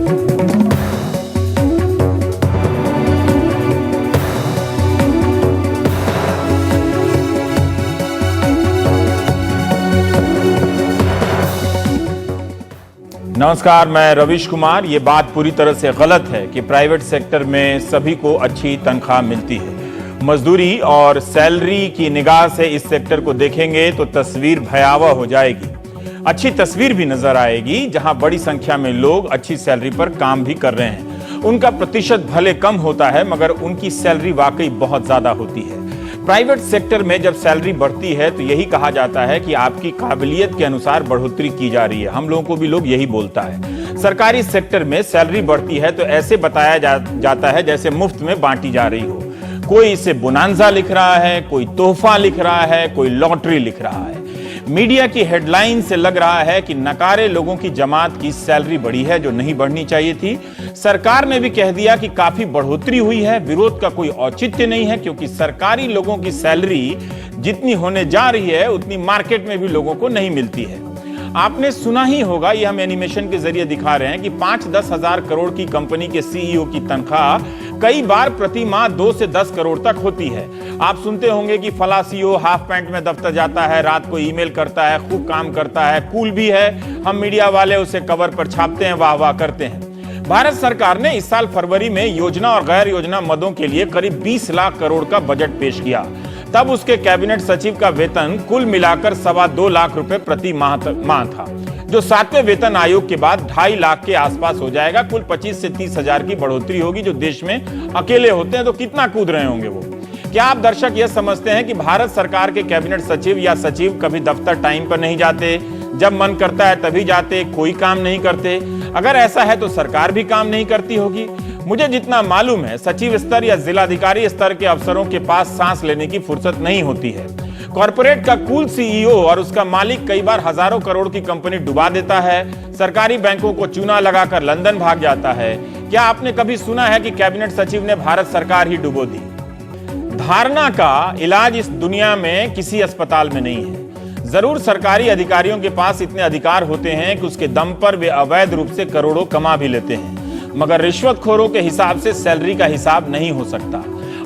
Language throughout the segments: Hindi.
नमस्कार, मैं रविश कुमार। ये बात पूरी तरह से गलत है कि प्राइवेट सेक्टर में सभी को अच्छी तनख्वाह मिलती है। मजदूरी और सैलरी की निगाह से इस सेक्टर को देखेंगे तो तस्वीर भयावह हो जाएगी। अच्छी तस्वीर भी नजर आएगी जहां बड़ी संख्या में लोग अच्छी सैलरी पर काम भी कर रहे हैं। उनका प्रतिशत भले कम होता है मगर उनकी सैलरी वाकई बहुत ज्यादा होती है। प्राइवेट सेक्टर में जब सैलरी बढ़ती है तो यही कहा जाता है कि आपकी काबिलियत के अनुसार बढ़ोतरी की जा रही है। हम लोगों को भी लोग यही बोलता है। सरकारी सेक्टर में सैलरी बढ़ती है तो ऐसे बताया जाता है जैसे मुफ्त में बांटी जा रही हो। कोई इसे बोनांजा लिख रहा है, कोई तोहफा लिख रहा है, कोई लॉटरी लिख रहा है। मीडिया की हेडलाइन से लग रहा है कि नकारे लोगों की जमात की सैलरी बढ़ी है जो नहीं बढ़नी चाहिए थी। सरकार ने भी कह दिया कि काफी बढ़ोतरी हुई है। विरोध का कोई औचित्य नहीं है क्योंकि सरकारी लोगों की सैलरी जितनी होने जा रही है उतनी मार्केट में भी लोगों को नहीं मिलती है। आपने सुना ही होगा, ये हम एनिमेशन के जरिए दिखा रहे हैं कि 5-10 हजार करोड़ की कंपनी के सीईओ की तनख्वाह कई बार प्रति माह 2 से 10 करोड़ तक होती है। आप सुनते होंगे कि फला सीईओ हाफ पैंट में दफ्तर जाता है, रात को ईमेल करता है, खूब काम करता है, कूल भी है। हम मीडिया वाले उसे कवर पर छापते हैं, वाह वाह करते हैं। भारत सरकार ने इस साल फरवरी में योजना और गैर योजना मदों के लिए करीब 20 लाख करोड़ का बजट पेश किया। तब उसके कैबिनेट सचिव का वेतन कुल मिलाकर 2.25 लाख रुपए प्रति माह था, जो 7वें वेतन आयोग के बाद 2.5 लाख के आसपास हो जाएगा। कुल 25 से 30 हजार की बढ़ोतरी होगी, जो देश में अकेले होते हैं तो कितना कूद रहे होंगे वो। क्या आप दर्शक यह समझते हैं कि भारत सरकार के कैबिनेट सचिव या सचिव कभी दफ्तर टाइम पर नहीं जाते, जब मन करता है तभी जाते, कोई काम नहीं करते? अगर ऐसा है तो सरकार भी काम नहीं करती होगी। मुझे जितना मालूम है, सचिव स्तर या जिलाधिकारी स्तर के अफसरों के पास सांस लेने की फुर्सत नहीं होती है। कॉर्पोरेट का कूल सीईओ और उसका मालिक कई बार हजारों करोड़ की कंपनी डुबा देता है, सरकारी बैंकों को चूना लगाकर लंदन भाग जाता है। क्या आपने कभी सुना है कि कैबिनेट सचिव ने भारत सरकार ही डुबो दी? धारणा का इलाज इस दुनिया में किसी अस्पताल में नहीं है। जरूर सरकारी अधिकारियों के पास इतने अधिकार होते हैं कि उसके दम पर वे अवैध रूप से करोड़ों कमा भी लेते हैं, मगर रिश्वतखोरों के हिसाब से सैलरी का हिसाब नहीं हो सकता।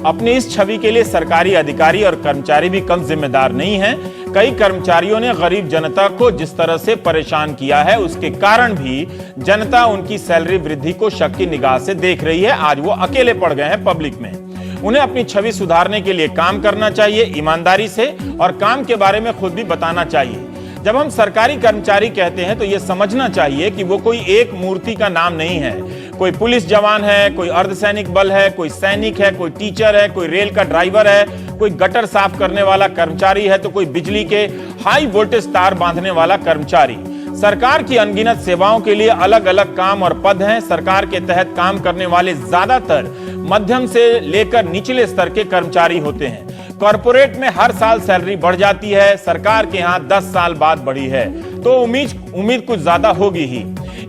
अपनी इस छवि के लिए सरकारी अधिकारी और कर्मचारी भी कम जिम्मेदार नहीं हैं। कई कर्मचारियों ने गरीब जनता को जिस तरह से परेशान किया है, उसके कारण भी जनता उनकी सैलरी वृद्धि को शक की निगाह से देख रही है। आज वो अकेले पड़ गए हैं पब्लिक में। उन्हें अपनी छवि सुधारने के लिए काम करना चाहिए ईमानदारी से, और काम के बारे में खुद भी बताना चाहिए। जब हम सरकारी कर्मचारी कहते हैं तो यह समझना चाहिए कि वो कोई एक मूर्ति का नाम नहीं है। कोई पुलिस जवान है, कोई अर्धसैनिक बल है, कोई सैनिक है, कोई टीचर है, कोई रेल का ड्राइवर है, कोई गटर साफ करने वाला कर्मचारी है, तो कोई बिजली के हाई वोल्टेज तार बांधने वाला कर्मचारी। सरकार की अनगिनत सेवाओं के लिए अलग अलग काम और पद हैं। सरकार के तहत काम करने वाले ज्यादातर मध्यम से लेकर निचले स्तर के कर्मचारी होते हैं। कॉर्पोरेट में हर साल सैलरी बढ़ जाती है, सरकार के यहाँ 10 साल बाद बढ़ी है, तो उम्मीद कुछ ज्यादा होगी ही।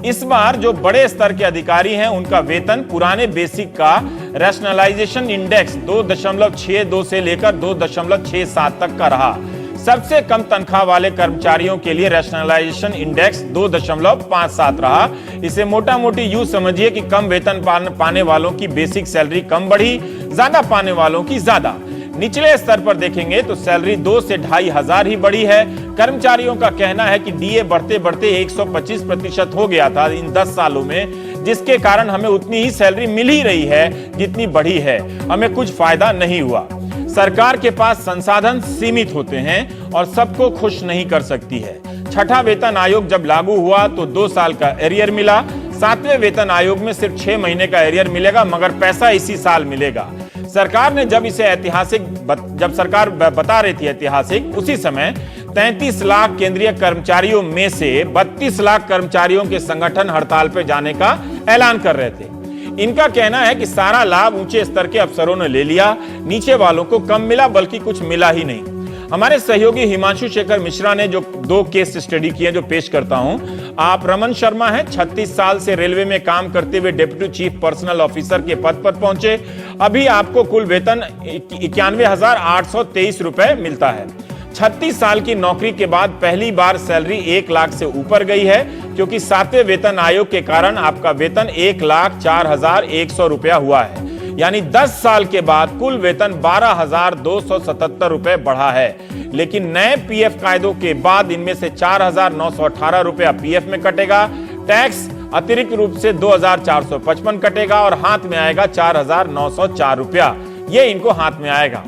इस बार जो बड़े स्तर के अधिकारी हैं उनका वेतन पुराने बेसिक का रैशनलाइजेशन इंडेक्स 2.62 से लेकर 2.67 तक का रहा। सबसे कम तनख्वाह वाले कर्मचारियों के लिए रैशनलाइजेशन इंडेक्स 2.57 रहा। इसे मोटा मोटी यूं समझिए कि कम वेतन पाने वालों की बेसिक सैलरी कम बढ़ी, ज्यादा पाने वालों की ज्यादा। निचले स्तर पर देखेंगे तो सैलरी 2 से 2.5 हजार ही बढ़ी है। कर्मचारियों का कहना है कि डीए बढ़ते बढ़ते 125% हो गया था इन 10 सालों में, जिसके कारण हमें उतनी ही सैलरी मिल ही रही है जितनी बढ़ी है, हमें कुछ फायदा नहीं हुआ। सरकार के पास संसाधन सीमित होते हैं और सबको खुश नहीं कर सकती है। छठा वेतन आयोग जब लागू हुआ तो 2 साल का एरियर मिला। 7वें वेतन आयोग में सिर्फ 6 महीने का एरियर मिलेगा, मगर पैसा इसी साल मिलेगा। सरकार ने जब सरकार बता रही थी ऐतिहासिक, उसी समय 33 लाख केंद्रीय कर्मचारियों में से 32 लाख कर्मचारियों के संगठन हड़ताल पर जाने का ऐलान कर रहे थे। इनका कहना है कि सारा लाभ ऊंचे स्तर के अफसरों ने ले लिया, नीचे वालों को कम मिला, बल्कि कुछ मिला ही नहीं। हमारे सहयोगी हिमांशु शेखर मिश्रा ने जो 2 केस स्टडी किए जो पेश करता हूं। आप रमन शर्मा हैं, 36 साल से रेलवे में काम करते हुए डिप्टी चीफ पर्सनल ऑफिसर के पद पर पहुंचे। अभी आपको कुल वेतन 91,823 रुपए मिलता है। 36 साल की नौकरी के बाद पहली बार सैलरी 1 लाख से ऊपर गई है, क्योंकि 7वें वेतन आयोग के कारण आपका वेतन 1,04,100 रुपया हुआ है। यानी 10 साल के बाद कुल वेतन 12,277 रुपए बढ़ा है। लेकिन नए पीएफ कायदों के बाद इनमें से 4,918 रुपया पीएफ में कटेगा, टैक्स अतिरिक्त रूप से 2,455 कटेगा और हाथ में आएगा 4,904 रुपया। ये इनको हाथ में आएगा।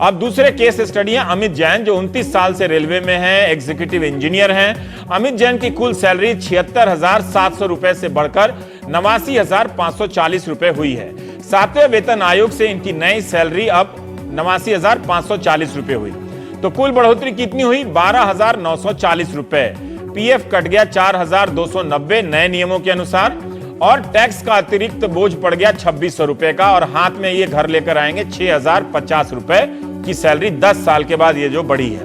अब दूसरे केस स्टडी है अमित जैन, जो 29 साल से रेलवे में हैं, एग्जीक्यूटिव इंजीनियर हैं। अमित जैन की कुल सैलरी 76,700 रुपए से बढ़कर 89,540 रुपए हुई है। 7वें वेतन आयोग से इनकी नई सैलरी अब 89,540 रुपए हुई। तो कुल बढ़ोतरी कितनी हुई? 12,940 रुपए। पीएफ कट गया 4,290 नए नियमों के अनुसार, और टैक्स का अतिरिक्त बोझ पड़ गया 2,600 रुपए का, और हाथ में ये घर लेकर आएंगे 6,050 रुपए की सैलरी 10 साल के बाद ये जो बढ़ी है।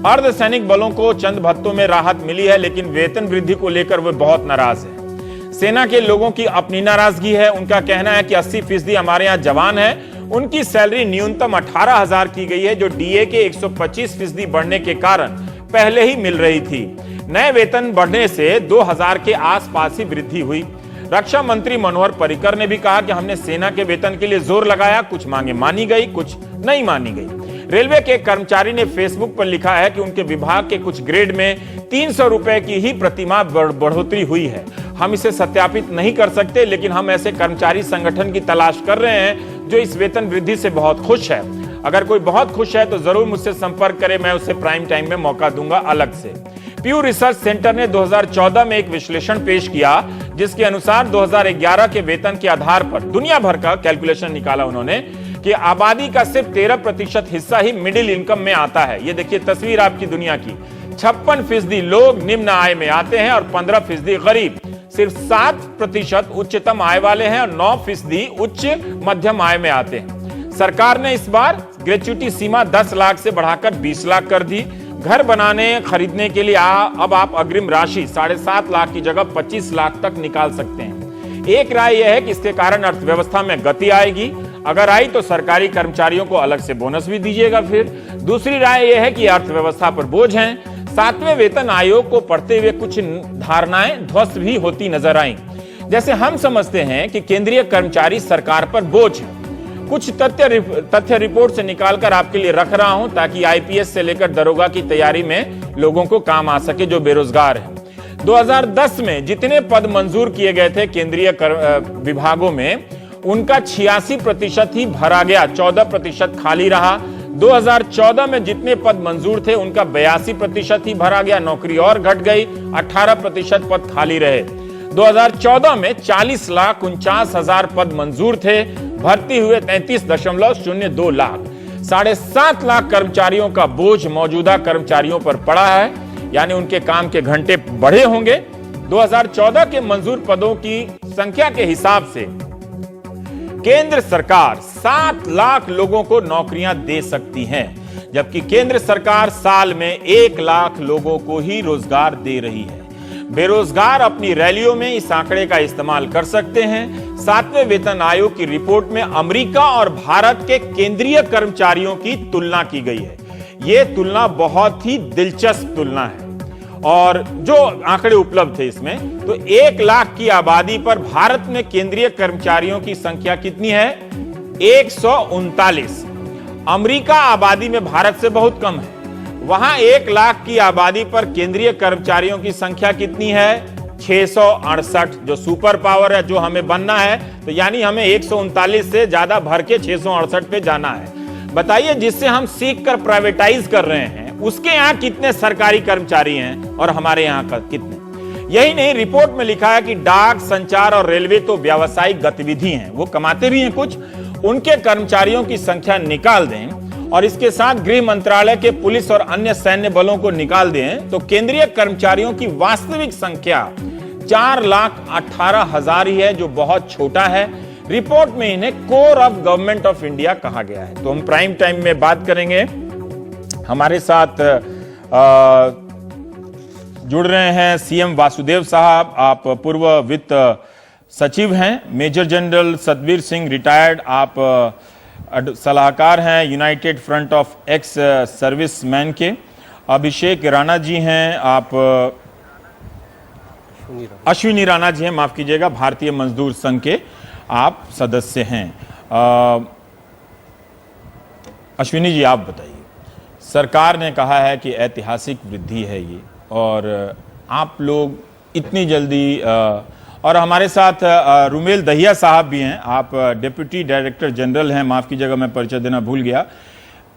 अर्धसैनिक बलों को चंद भत्तों में राहत मिली है, लेकिन वेतन वृद्धि को लेकर वे बहुत नाराज है। सेना के लोगों की अपनी नाराजगी है। उनका कहना है कि 80% हमारे यहाँ जवान है, उनकी सैलरी न्यूनतम 18,000 की गई है, जो डीए के 125% बढ़ने के कारण पहले ही मिल रही थी। नए वेतन बढ़ने से 2,000 के आसपास ही वृद्धि हुई। रक्षा मंत्री मनोहर पर्रिकर ने भी कहा कि हमने सेना के वेतन के लिए जोर लगाया, कुछ मांगे मानी गई, कुछ नहीं मानी गई। रेलवे के कर्मचारी ने फेसबुक पर लिखा है कि उनके विभाग के कुछ ग्रेड में 300 रुपए की ही प्रतिमाह बढ़ोतरी हुई है। हम इसे सत्यापित नहीं कर सकते, लेकिन हम ऐसे कर्मचारी संगठन की तलाश कर रहे हैं जो इस वेतन वृद्धि से बहुत खुश है। अगर कोई बहुत खुश है तो जरूर मुझसे संपर्क करे, मैं उसे प्राइम टाइम में मौका दूंगा अलग से। प्यू रिसर्च सेंटर ने 2014 में एक विश्लेषण पेश किया, जिसके अनुसार 2011 के वेतन के आधार पर दुनिया भर का कैलकुलेशन निकाला उन्होंने कि आबादी का सिर्फ 13% हिस्सा ही मिडिल इनकम में आता है। ये देखिए तस्वीर आपकी दुनिया की। 56% लोग निम्न आय में आते हैं और 15% गरीब। सिर्फ 7% उच्चतम आय वाले हैं और 9% उच्च मध्यम आय में आते हैं। सरकार ने इस बार ग्रेच्युटी सीमा 10 लाख से बढ़ाकर 20 लाख कर दी। घर बनाने खरीदने के लिए अब आप अग्रिम राशि 7.5 लाख की जगह 25 लाख तक निकाल सकते हैं। एक राय यह है कि इसके कारण अर्थव्यवस्था में गति आएगी। अगर आई तो सरकारी कर्मचारियों को अलग से बोनस भी दीजिएगा। फिर दूसरी राय यह है कि अर्थव्यवस्था पर बोझ है। 7वें वेतन आयोग को पढ़ते हुए कुछ धारणाएं ध्वस्त भी होती नजर आई। जैसे हम समझते हैं कि केंद्रीय कर्मचारी सरकार पर बोझ है। कुछ तथ्य रिपोर्ट से निकालकर आपके लिए रख रहा हूं, ताकि आईपीएस से लेकर दरोगा की तैयारी में लोगों को काम आ सके जो बेरोजगार हैं। 2010 में जितने पद मंजूर किए गए थे केंद्रीय विभागों में, उनका 86% ही भरा गया, 14% खाली रहा। 2014 में जितने पद मंजूर थे उनका 82% ही भरा गया, नौकरी और घट गई, 18% पद खाली रहे। 2014 में 40,49,000 पद मंजूर थे, भर्ती हुए 33.02 लाख। 7.5 लाख कर्मचारियों का बोझ मौजूदा कर्मचारियों पर पड़ा है, यानी उनके काम के घंटे बढ़े होंगे। 2014 के मंजूर पदों की संख्या के हिसाब से केंद्र सरकार 7 लाख लोगों को नौकरियां दे सकती है, जबकि केंद्र सरकार साल में 1 लाख लोगों को ही रोजगार दे रही है। बेरोजगार अपनी रैलियों में इस आंकड़े का इस्तेमाल कर सकते हैं। 7वें वेतन आयोग की रिपोर्ट में अमेरिका और भारत के केंद्रीय कर्मचारियों की तुलना की गई है। यह तुलना बहुत ही दिलचस्प तुलना है, और जो आंकड़े उपलब्ध थे इसमें, तो 1 लाख की आबादी पर भारत में केंद्रीय कर्मचारियों की संख्या कितनी है? 139। अमेरिका आबादी में भारत से बहुत कम है। वहां 1 लाख की आबादी पर केंद्रीय कर्मचारियों की संख्या कितनी है? 668। जो सुपर पावर है, जो हमें बनना है, तो यानी हमें 139 से ज्यादा भर के 668 पे जाना है। बताइए, जिससे हम सीख कर प्राइवेटाइज कर रहे हैं, उसके यहां कितने सरकारी कर्मचारी हैं और हमारे यहां का कितने? यही नहीं, रिपोर्ट में लिखा है कि डाक, संचार और रेलवे तो व्यावसायिक गतिविधि हैं, वो कमाते भी हैं कुछ। उनके कर्मचारियों की संख्या निकाल दें और इसके साथ गृह मंत्रालय के पुलिस और अन्य सैन्य बलों को निकाल दें, तो केंद्रीय कर्मचारियों की वास्तविक संख्या 4,18,000 ही है, जो बहुत छोटा है। रिपोर्ट में इन्हें core of government of India कहा गया है। तो हम प्राइम टाइम में बात करेंगे। हमारे साथ जुड़ रहे हैं सीएम वासुदेव साहब। आप पूर्व वित्त सचिव हैं। Major general Satveer Singh retired, आप सलाहकार हैं united front of ex serviceman के। अभिषेक राणा जी हैं, आप अश्विनी राणा जी हैं, माफ कीजिएगा, भारतीय मजदूर संघ के आप सदस्य हैं। अश्विनी जी आप बताइए, सरकार ने कहा है कि ऐतिहासिक वृद्धि है ये, और आप लोग इतनी जल्दी और हमारे साथ रुमेल दहिया साहब भी हैं, आप डिप्टी डायरेक्टर जनरल हैं, माफ कीजिएगा मैं परिचय देना भूल गया,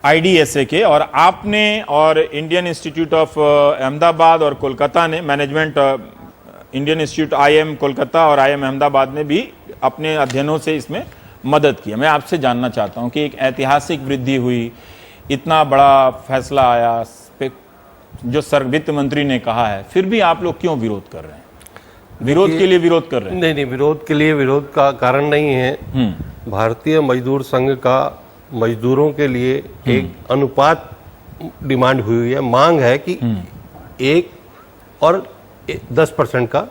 IDSA के, और आपने और इंडियन इंस्टीट्यूट ऑफ अहमदाबाद और कोलकाता ने management, Indian institute IIM Kolkata और IIM अहमदाबाद ने भी अपने अध्ययनों से इसमें मदद की। मैं आपसे जानना चाहता हूं कि एक ऐतिहासिक वृद्धि हुई, इतना बड़ा फैसला आया जो वित्त मंत्री ने कहा है, फिर भी आप लोग क्यों विरोध कर रहे हैं? विरोध के लिए विरोध कर रहे हैं? नहीं, विरोध के लिए विरोध का कारण नहीं है। भारतीय मजदूर संघ का मजदूरों के लिए एक अनुपात डिमांड हुई है, मांग है कि 1 और 10% का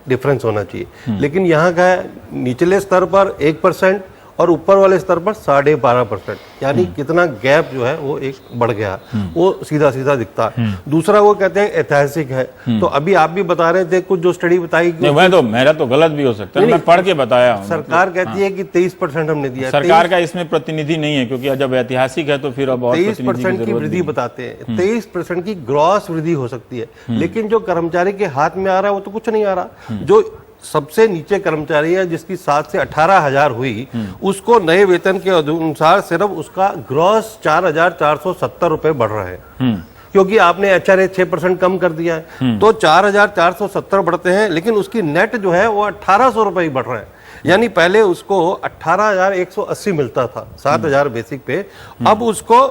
डिफरेंस होना चाहिए। लेकिन यहाँ का निचले स्तर पर 1% और ऊपर वाले स्तर पर 12.5%, यानी कितना गैप जो है वो एक बढ़ गया, वो सीधा सीधा दिखता है। दूसरा वो कहते हैं ऐतिहासिक है, तो अभी आप भी बता रहे थे कुछ जो स्टडी बताई कि मेरा तो गलत भी हो सकता है, मैं पढ़ के बताया हूं। सरकार कहती है कि 23% हमने दिया। सरकार का इसमें प्रतिनिधि नहीं है, क्योंकि जब ऐतिहासिक है तो फिर अब 23% की वृद्धि बताते हैं। 23% की ग्रॉस वृद्धि हो सकती है, लेकिन जो कर्मचारी के हाथ में आ रहा है वो तो कुछ नहीं आ रहा। जो सबसे नीचे कर्मचारी है जिसकी 7 से 18,000 हुई, उसको नए वेतन के अनुसार सिर्फ उसका ग्रॉस 4,470 रुपए बढ़ रहे हैं, क्योंकि आपने HRA 6% कम कर दिया है, तो 4,470 बढ़ते हैं, लेकिन उसकी नेट जो है वो 1,800 रुपए ही बढ़ रहे हैं। यानी पहले उसको 18,180 मिलता था 7,000 बेसिक पे, अब उसको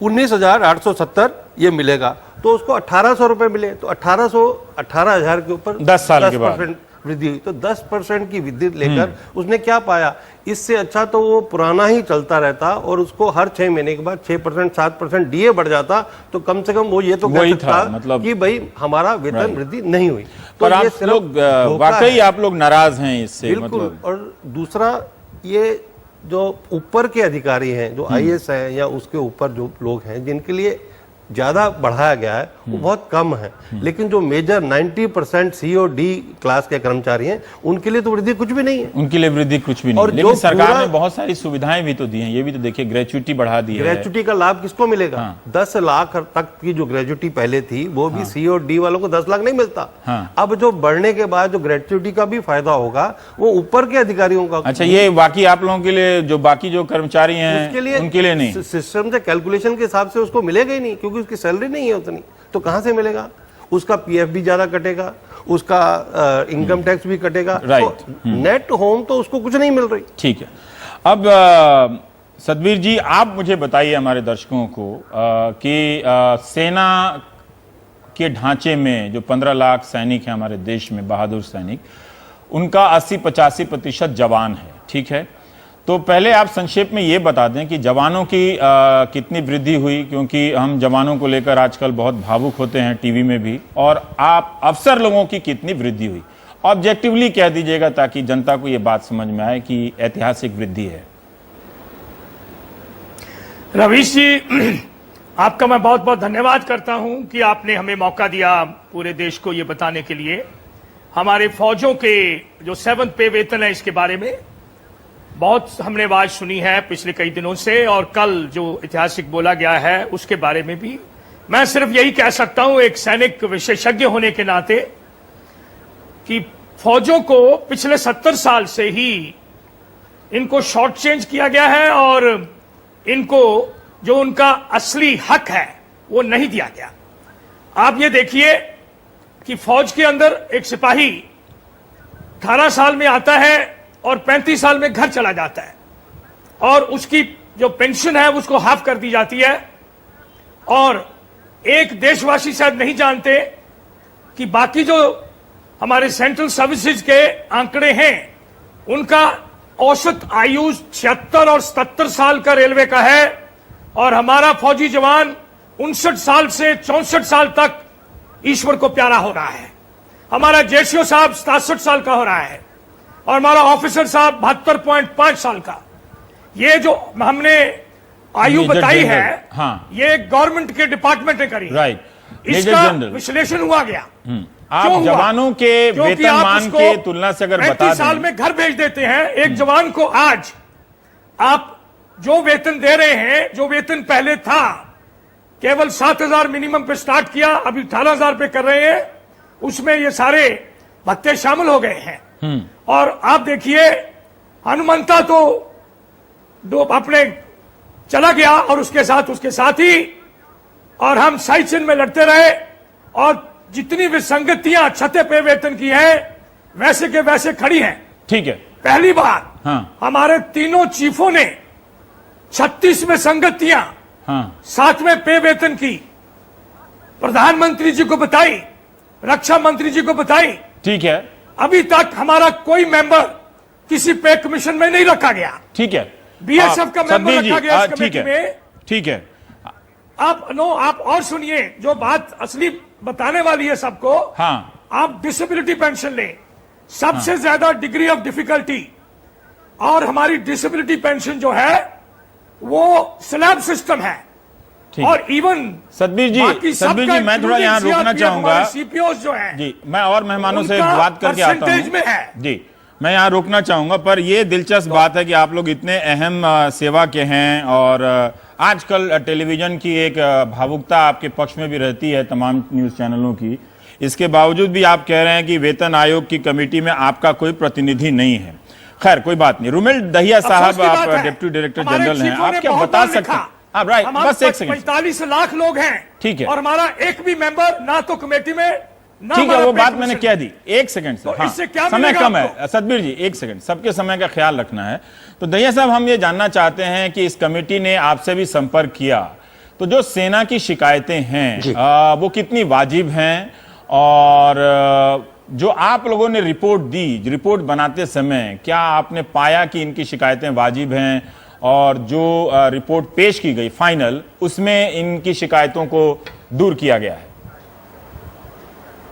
19,870 ये मिलेगा, तो उसको 1,800 रुपए मिले, तो 18,000 के ऊपर 10 साल के बाद वृद्धि हुई। तो 10% की वृद्धि लेकर उसने क्या पाया? इससे अच्छा तो वो पुराना ही चलता रहता और उसको हर 6 महीने के बाद 6% 7% DA बढ़ जाता, तो कम से कम वो ये तो कह सकता मतलब कि भाई हमारा वेतन वृद्धि नहीं हुई। तो पर आप लोग वाकई आप लोग नाराज हैं इससे? बिल्कुल। मतलब और दूसरा, ये जो ऊपर के अधिकारी हैं, जो IAS हैं या उसके ऊपर जो लोग हैं जिनके लिए ज्यादा बढ़ाया गया है, वो बहुत कम है, लेकिन जो मेजर 90% COD क्लास के कर्मचारी हैं उनके लिए तो वृद्धि कुछ भी नहीं है। उनके लिए वृद्धि कुछ भी नहीं है, लेकिन सरकार ने बहुत सारी सुविधाएं भी तो दी हैं। ये भी तो देखिए, ग्रेच्युटी बढ़ा दी है। ग्रेच्युटी का लाभ किसको मिलेगा? 10 लाख तक की जो ग्रेच्युटी पहले थी वो भी COD वालों को 10 लाख नहीं मिलता। अब जो बढ़ने के बाद जो ग्रेच्युटी का भी फायदा होगा वो ऊपर के अधिकारियों का। अच्छा, ये बाकी आप लोगों के लिए, जो बाकी जो कर्मचारी हैं उनके लिए नहीं, सिस्टम से कैलकुलेशन के हिसाब से उसको मिलेगा ही नहीं, क्योंकि उसकी सैलरी नहीं है उतनी, तो कहां से मिलेगा? उसका PF भी ज्यादा कटेगा, उसका इनकम टैक्स भी कटेगा, राइट। तो नेट होम तो उसको कुछ नहीं मिल रही। ठीक है। अब सतबीर जी, आप मुझे बताइए हमारे दर्शकों को कि सेना के ढांचे में जो 15 लाख सैनिक हैं हमारे देश में, बहादुर सैनिक, उनका 80-85% जवान है, ठीक है? तो पहले आप संक्षेप में ये बता दें कि जवानों की कितनी वृद्धि हुई, क्योंकि हम जवानों को लेकर आजकल बहुत भावुक होते हैं टीवी में भी, और आप अफसर लोगों की कितनी वृद्धि हुई, ऑब्जेक्टिवली कह दीजिएगा ताकि जनता को ये बात समझ में आए कि ऐतिहासिक वृद्धि है। रवीश जी, आपका मैं बहुत बहुत धन्यवाद करता हूं कि आपने हमें मौका दिया पूरे देश को ये बताने के लिए। हमारे फौजों के जो 7th पे वेतन है, इसके बारे में बहुत हमने आवाज सुनी है पिछले कई दिनों से, और कल जो ऐतिहासिक बोला गया है उसके बारे में भी। मैं सिर्फ यही कह सकता हूं एक सैनिक विशेषज्ञ होने के नाते कि फौजों को पिछले 70 साल से ही इनको शॉर्ट चेंज किया गया है और इनको जो उनका असली हक है वो नहीं दिया गया। आप ये देखिए कि फौज के अंदर एक सिपाही 18 साल में आता है और 35 साल में घर चला जाता है, और उसकी जो पेंशन है उसको हाफ कर दी जाती है। और एक देशवासी शायद नहीं जानते कि बाकी जो हमारे सेंट्रल सर्विसेज के आंकड़े हैं, उनका औसत आयु 76 और 77 साल का रेलवे का है, और हमारा फौजी जवान 59 साल से 64 साल तक ईश्वर को प्यारा हो रहा है। हमारा जेसीओ साहब 67 साल का हो रहा है, और हमारा ऑफिसर साहब 72.5 साल का। ये जो हमने आयु मेजर बताई जनरल, है, हाँ। ये गवर्नमेंट के डिपार्टमेंट ने करी। राइट, मेजर इसका जनरल। विश्लेषण हुआ गया। आप क्यों हुआ? जवानों के क्योंकि आप वेतनमान उसको के तुलना से अगर बता 35 साल दें, में घर भेज देते हैं एक जवान को। आज आप जो वेतन दे रहे हैं, जो वेतन पहले था केवल 7,000 मिनिमम पे स्टार्ट किया, अभी 18,000 पे कर रहे हैं, उसमें ये सारे भत्ते शामिल हो गए हैं। और आप देखिए हनुमंता तो अपने चला गया और उसके साथ ही और हम साइड चेन में लड़ते रहे, और जितनी विसंगतियां छठे पे वेतन की है वैसे के वैसे खड़ी हैं। ठीक है, पहली बार हाँ। हमारे तीनों चीफों ने 36 विसंगतियां हाँ, 7वें पे वेतन की प्रधानमंत्री जी को बताई, रक्षा मंत्री जी को बताई। ठीक है, अभी तक हमारा कोई मेंबर किसी पे कमीशन में नहीं रखा गया। ठीक है। बीएसएफ का मेंबर सतबीर जी, रखा गया इस ठीक कमेटी है, में। ठीक है। आप और सुनिए, जो बात असली बताने वाली है सबको। हाँ, आप डिसेबिलिटी पेंशन लें, सबसे ज्यादा डिग्री ऑफ डिफिकल्टी, और हमारी डिसेबिलिटी पेंशन जो है वो स्लैब सिस्टम है। ठीक। और इवन सतबीर जी, मैं थोड़ा यहाँ रोकना चाहूंगा। सीपीओ जो है जी, मैं और मेहमानों से उनका बात करके आता परसेंटेज में हूँ। है। जी, मैं यहाँ रोकना चाहूंगा, पर यह दिलचस्प बात है कि आप लोग इतने अहम सेवा के हैं, और आजकल टेलीविजन की एक भावुकता आपके पक्ष में भी रहती है, तमाम न्यूज चैनलों की। इसके बावजूद भी आप कह रहे हैं कि वेतन आयोग की कमेटी में आपका कोई प्रतिनिधि नहीं है। खैर, कोई बात नहीं। रुमेल दहिया साहब, आप डिप्टी डायरेक्टर जनरल हैं, आप क्या बता सकते हैं? आप राइट, बस एक सेकंड। 45 लाख लोग हैं। ठीक है। और हमारा एक भी मेंबर ना तो कमेटी में, ना ठीक है, हमारा वो पे बात कमीशन मैंने में। कह दी। एक सेकंड सर, तो हाँ, इससे क्या समय मिलेगा कम आपको? है। सतबीर जी, एक सेकंड, सबके समय का ख्याल रखना है। तो दहिया साहब, हम ये जानना चाहते हैं कि इस कमेटी ने आपसे भी संपर्क किया, तो जो सेना की शिकायतें हैं वो कितनी वाजिब हैं, और जो आप लोगों ने रिपोर्ट दी, रिपोर्ट बनाते समय क्या आपने पाया कि इनकी शिकायतें वाजिब हैं, और जो रिपोर्ट पेश की गई फाइनल, उसमें इनकी शिकायतों को दूर किया गया है?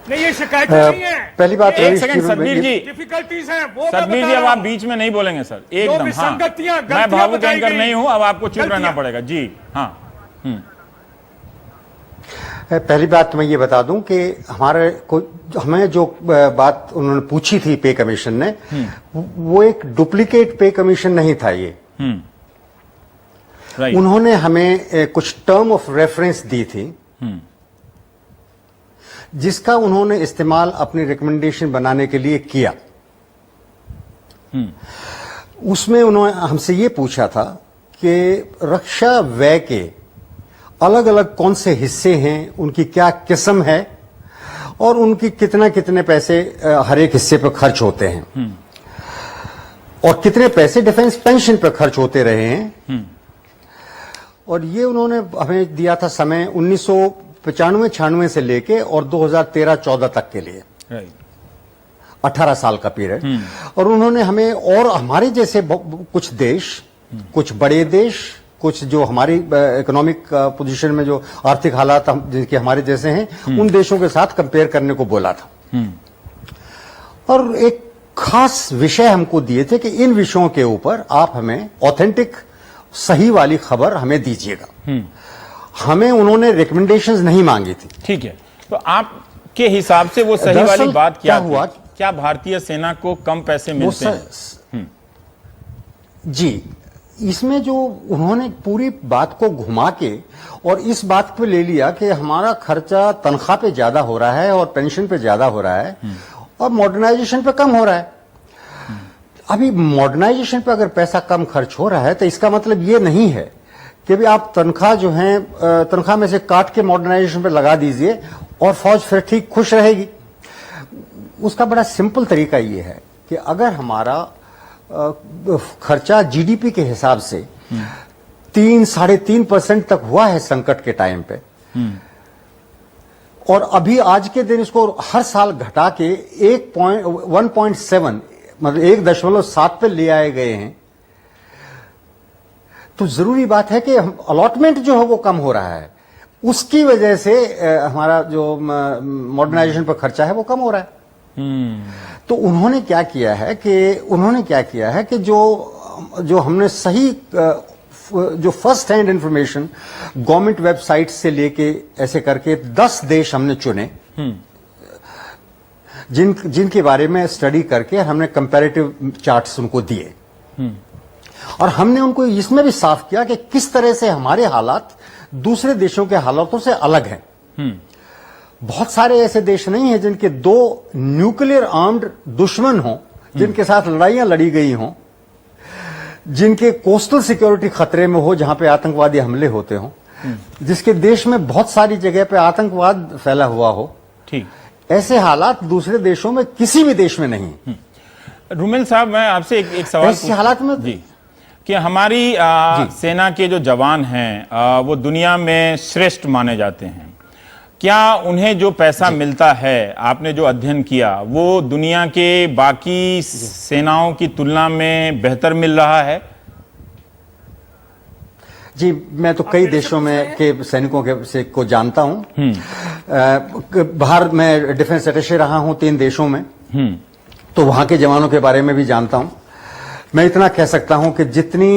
नहीं, ये शिकायत नहीं है। पहली बात एक सेकंड सतबीर जी, डिफिकल्टीज हैं वो मैं सतबीर बता जी, अब रहा आप हूं। बीच में नहीं बोलेंगे सर, एकदम। हाँ, विसंगतियां, मैं गलतियां भावुक बताई एंकर गई। नहीं हूं, अब आपको चुप रहना गलतियां। पड़ेगा जी। हाँ, पहली बात तो मैं ये बता दूं कि हमें जो बात उन्होंने पूछी थी पे कमीशन ने, वो एक डुप्लीकेट पे कमीशन नहीं था ये। राइट। उन्होंने हमें कुछ टर्म ऑफ रेफरेंस दी थी, जिसका उन्होंने इस्तेमाल अपनी रिकमेंडेशन बनाने के लिए किया। उसमें उन्होंने हमसे ये पूछा था कि रक्षा व्यय के अलग अलग कौन से हिस्से हैं, उनकी क्या किस्म है, और उनकी कितने पैसे हर एक हिस्से पर खर्च होते हैं, और कितने पैसे डिफेंस पेंशन पर खर्च होते रहे हैं। और ये उन्होंने हमें दिया था समय 1995-96 से लेके और 2013-14 तक के लिए, राइट, 18 साल का पीरियड। और उन्होंने हमें, और हमारे जैसे कुछ देश, कुछ बड़े देश, कुछ जो हमारी इकोनॉमिक पोजीशन में जो आर्थिक हालात जिनके हमारे जैसे हैं, उन देशों के साथ कंपेयर करने को बोला था। और एक खास विषय हमको दिए थे कि इन विषयों के ऊपर आप हमें ऑथेंटिक, सही वाली खबर हमें दीजिएगा। हमें उन्होंने रिकमेंडेशंस नहीं मांगी थी। ठीक है, तो आपके हिसाब से वो सही वाली बात क्या हुआ? क्या भारतीय सेना को कम पैसे मिलते हैं? जी, इसमें जो उन्होंने पूरी बात को घुमा के और इस बात पे ले लिया कि हमारा खर्चा तनख्वाह पे ज्यादा हो रहा है और पेंशन पे ज्यादा हो रहा है और मॉडर्नाइजेशन पे कम हो रहा है। अभी मॉडर्नाइजेशन पे अगर पैसा कम खर्च हो रहा है तो इसका मतलब ये नहीं है कि भी आप तनख्वाह जो है, तनख्वाह में से काट के मॉडर्नाइजेशन पे लगा दीजिए और फौज फिर ठीक खुश रहेगी। उसका बड़ा सिंपल तरीका ये है कि अगर हमारा खर्चा जीडीपी के हिसाब से 3-3.5% तक हुआ है संकट के टाइम पे, और अभी आज के दिन इसको हर साल घटा के 1.7 मतलब 1.7 पे ले आए गए हैं, तो जरूरी बात है कि अलॉटमेंट जो है वो कम हो रहा है। उसकी वजह से हमारा जो मॉडर्नाइजेशन पर खर्चा है वो कम हो रहा है। तो उन्होंने क्या किया है कि जो हमने सही जो first hand information government website से लेके ऐसे करके 10 देश हमने चुने जिनके बारे में स्टडी करके हमने कंपैरेटिव चार्ट्स उनको दिए और हमने उनको इसमें भी साफ किया कि किस तरह से हमारे हालात दूसरे देशों के हालातों से अलग हैं। बहुत सारे ऐसे देश नहीं हैं जिनके 2 न्यूक्लियर आर्म्ड दुश्मन हों, जिनके साथ लड़ाइयां लड़ी गई हों, जिनके कोस्टल सिक्योरिटी खतरे में हो, जहां पे आतंकवादी हमले होते हों, जिसके देश में बहुत सारी जगह पे आतंकवाद फैला हुआ हो। ठीक, ऐसे हालात दूसरे देशों में किसी भी देश में नहीं। रुमेल साहब, मैं आपसे एक सवाल ऐसे हालात में जी कि हमारी सेना के जो जवान हैं वो दुनिया में श्रेष्ठ माने जाते हैं। क्या उन्हें जो पैसा मिलता है, आपने जो अध्ययन किया, वो दुनिया के बाकी सेनाओं की तुलना में बेहतर मिल रहा है? जी, मैं तो कई देशों में के सैनिकों के को जानता हूं। बाहर मैं डिफेंस अटैचे रहा हूं 3 देशों में, तो वहां के जवानों के बारे में भी जानता हूं। मैं इतना कह सकता हूं कि जितनी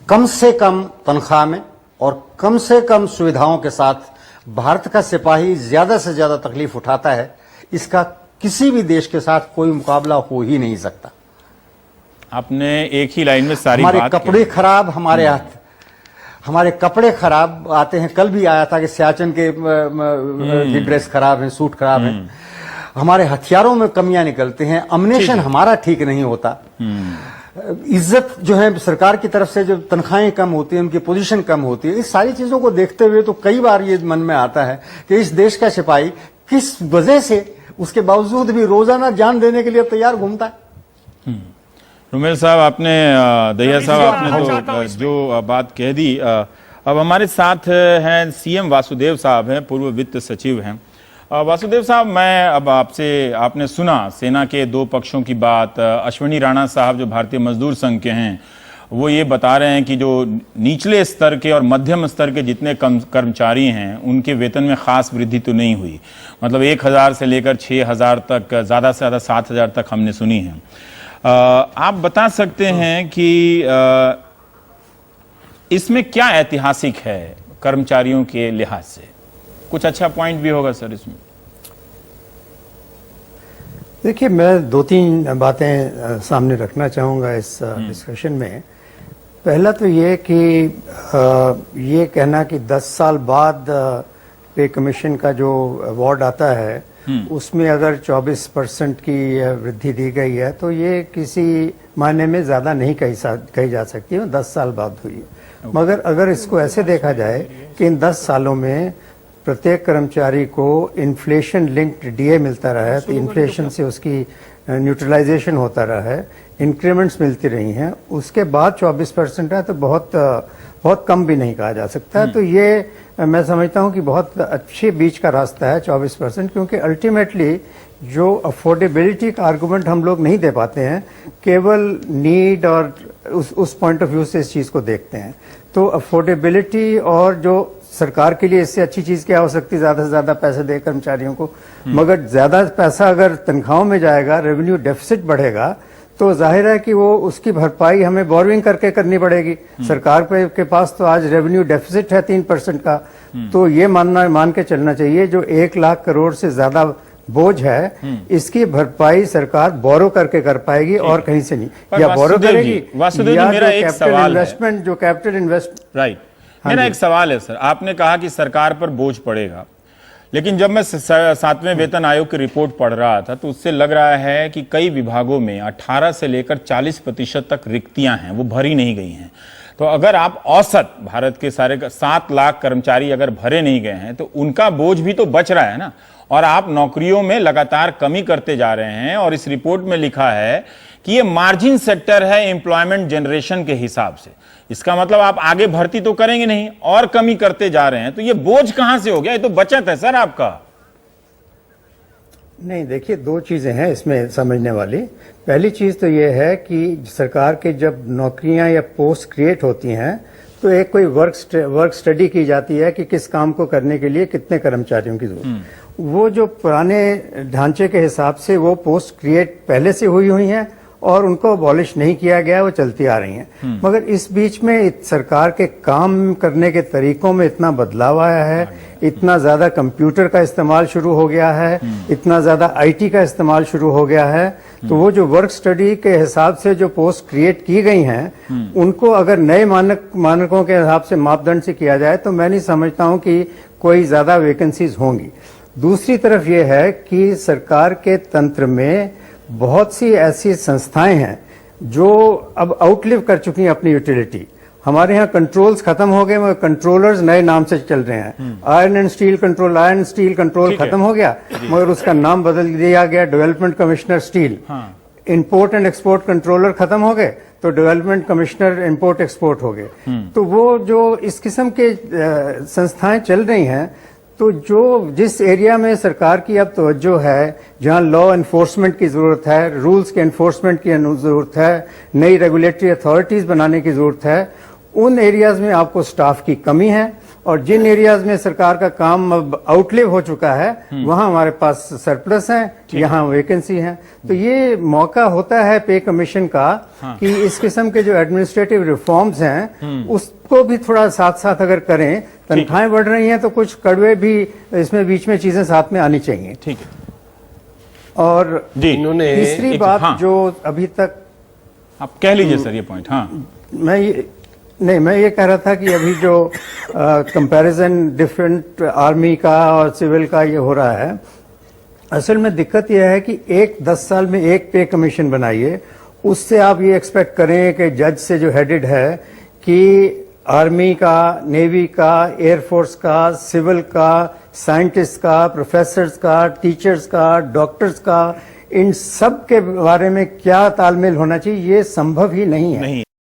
कम से कम तनख्वाह में और कम से कम सुविधाओं के साथ भारत का सिपाही ज्यादा से ज्यादा तकलीफ उठाता है, इसका किसी भी देश के साथ कोई मुकाबला हो ही नहीं सकता। आपने एक ही लाइन में सारी हमारे बात कपड़े खराब, हमारे कपड़े खराब आते हैं। कल भी आया था कि सियाचिन की ड्रेस खराब है, सूट खराब है। हमारे हथियारों में कमियां निकलते हैं, अम्युनिशन हमारा ठीक नहीं होता। इज्जत जो है सरकार की तरफ से, जो तनख्वाहें कम होती है, उनकी पोजीशन कम होती है। इस सारी चीजों को देखते हुए तो कई बार ये मन में आता है कि इस देश का सिपाही किस वजह से उसके बावजूद भी रोजाना जान देने के लिए तैयार घूमता है। रुमेल साहब, आपने दहिया साहब, आपने तो जो बात कह दी। अब हमारे साथ हैं सीएम वासुदेव साहब हैं, पूर्व वित्त सचिव हैं। वासुदेव साहब, मैं अब आपने सुना सेना के 2 पक्षों की बात। अश्विनी राणा साहब जो भारतीय मजदूर संघ के हैं, वो ये बता रहे हैं कि जो निचले स्तर के और मध्यम स्तर के जितने कर्मचारी हैं, उनके वेतन में खास वृद्धि तो नहीं हुई। मतलब 1000 से लेकर 6000 तक, ज्यादा से ज्यादा 7000 तक हमने सुनी है। आप बता सकते हैं कि इसमें क्या ऐतिहासिक है कर्मचारियों के लिहाज से? कुछ अच्छा पॉइंट भी होगा सर इसमें। देखिए, मैं 2-3 बातें सामने रखना चाहूँगा इस डिस्कशन में। पहला तो ये कि ये कहना कि 10 साल बाद पे कमीशन का जो अवार्ड आता है उसमें अगर 24% की वृद्धि दी गई है, तो ये किसी मायने में ज़्यादा नहीं कही जा सकती है, 10 साल बाद हुई है। मगर अगर इसको ऐसे देखा जाए कि इन 10 सालों में प्रत्येक कर्मचारी को इन्फ्लेशन लिंक्ड डीए मिलता रहा है, तो इन्फ्लेशन से उसकी न्यूट्रलाइजेशन होता रहा है, इंक्रीमेंट्स मिलती रही हैं, उसके बाद 24% है, तो बहुत कम भी नहीं कहा जा सकता। तो ये मैं समझता हूं कि बहुत अच्छे बीच का रास्ता है 24%, क्योंकि अल्टीमेटली जो अफोर्डेबिलिटी का आर्गुमेंट हम लोग नहीं दे पाते हैं, केवल नीड और उस पॉइंट ऑफ व्यू से इस चीज को देखते हैं। तो अफोर्डेबिलिटी और जो सरकार के लिए इससे अच्छी चीज क्या हो सकती है, ज्यादा से ज्यादा पैसे दे कर्मचारियों को। मगर ज्यादा पैसा अगर तनख्वाहों में जाएगा, रेवेन्यू डेफिसिट बढ़ेगा, तो जाहिर है कि वो उसकी भरपाई हमें बोरोइंग करके करनी पड़ेगी। सरकार के पास तो आज रेवेन्यू डेफिसिट है 3% का, तो ये मान के चलना चाहिए जो 1 लाख करोड़ से ज्यादा बोझ है, इसकी भरपाई सरकार बोरो करके कर पाएगी और कहीं से नहीं। या बोरो करेगी या मेरा एक सवाल इन्वेस्टमेंट, जो कैपिटल इन्वेस्ट। राइट, मेरा एक सवाल है सर। आपने कहा कि सरकार पर बोझ पड़ेगा, लेकिन जब मैं 7वें वेतन आयोग की रिपोर्ट पढ़ रहा था तो उससे लग रहा है कि कई विभागों में 18 से लेकर 40% तक रिक्तियां हैं, वो भरी नहीं गई हैं। तो अगर आप औसत भारत के सारे 7 लाख कर्मचारी अगर भरे नहीं गए हैं, तो उनका बोझ भी तो बच रहा है ना। और आप नौकरियों में लगातार कमी करते जा रहे हैं, और इस रिपोर्ट में लिखा है कि ये मार्जिन सेक्टर है एम्प्लॉयमेंट जनरेशन के हिसाब से। इसका मतलब आप आगे भर्ती तो करेंगे नहीं और कमी करते जा रहे हैं, तो ये बोझ कहां से हो गया? ये तो बचत है सर आपका। नहीं, देखिए, 2 चीजें हैं इसमें समझने वाली। पहली चीज तो ये है कि सरकार के जब नौकरियां या पोस्ट क्रिएट होती हैं, तो एक कोई वर्क स्टडी की जाती है कि किस काम को करने के लिए कितने कर्मचारियों की जरूरत। वो जो पुराने ढांचे के हिसाब से वो पोस्ट क्रिएट पहले से हुई हैं, और उनको अबॉलिश नहीं किया गया, वो चलती आ रही हैं। मगर इस बीच में सरकार के काम करने के तरीकों में इतना बदलाव आया है, इतना ज्यादा कंप्यूटर का इस्तेमाल शुरू हो गया है, इतना ज्यादा आईटी का इस्तेमाल शुरू हो गया है, तो वो जो वर्क स्टडी के हिसाब से जो पोस्ट क्रिएट की गई हैं, उनको अगर नए मानकों के हिसाब से मापदंड से किया जाए तो मैं नहीं समझता हूं कि कोई ज्यादा वैकेंसीज होंगी। दूसरी तरफ ये है कि सरकार के तंत्र में बहुत सी ऐसी संस्थाएं हैं जो अब आउटलिव कर चुकी हैं अपनी यूटिलिटी। हमारे यहाँ कंट्रोल्स खत्म हो गए मगर कंट्रोलर्स नए नाम से चल रहे हैं। आयरन एंड स्टील कंट्रोल खत्म हो गया मगर उसका नाम बदल दिया गया development commissioner steel. Import and export controller खत्म हो गए तो डेवलपमेंट कमिश्नर इंपोर्ट एक्सपोर्ट हो गए। तो वो जो इस किस्म के संस्थाएं चल रही हैं, तो जिस एरिया में सरकार की अब तवज्जो है, जहां लॉ एनफोर्समेंट की जरूरत है, रूल्स के एनफोर्समेंट की जरूरत है, नई रेगुलेटरी अथॉरिटीज बनाने की जरूरत है, उन एरियाज में आपको स्टाफ की कमी है। और जिन एरियाज में सरकार का काम अब आउटलिव हो चुका है, वहां हमारे पास सरप्लस है, यहाँ वैकेंसी है। तो ये मौका होता है पे कमीशन का कि इस किस्म के जो एडमिनिस्ट्रेटिव रिफॉर्म्स हैं उसको भी थोड़ा साथ साथ अगर करें, तनख्वाहें बढ़ रही हैं तो कुछ कड़वे भी इसमें बीच में चीजें साथ में आनी चाहिए। ठीक है। और इन्होंने तीसरी बात जो अभी तक आप कह लीजिए सर ये पॉइंट। हाँ, मैं ये कह रहा था कि अभी जो कंपैरिजन डिफरेंट आर्मी का और सिविल का ये हो रहा है, असल में दिक्कत यह है कि 10 साल में एक पे कमीशन बनाइए, उससे आप ये एक्सपेक्ट करें कि जज से जो हेडेड है कि आर्मी का, नेवी का, एयरफोर्स का, सिविल का, साइंटिस्ट का, प्रोफेसर्स का, टीचर्स का, डॉक्टर्स का, इन सब के बारे में क्या तालमेल होना चाहिए, ये संभव ही नहीं है।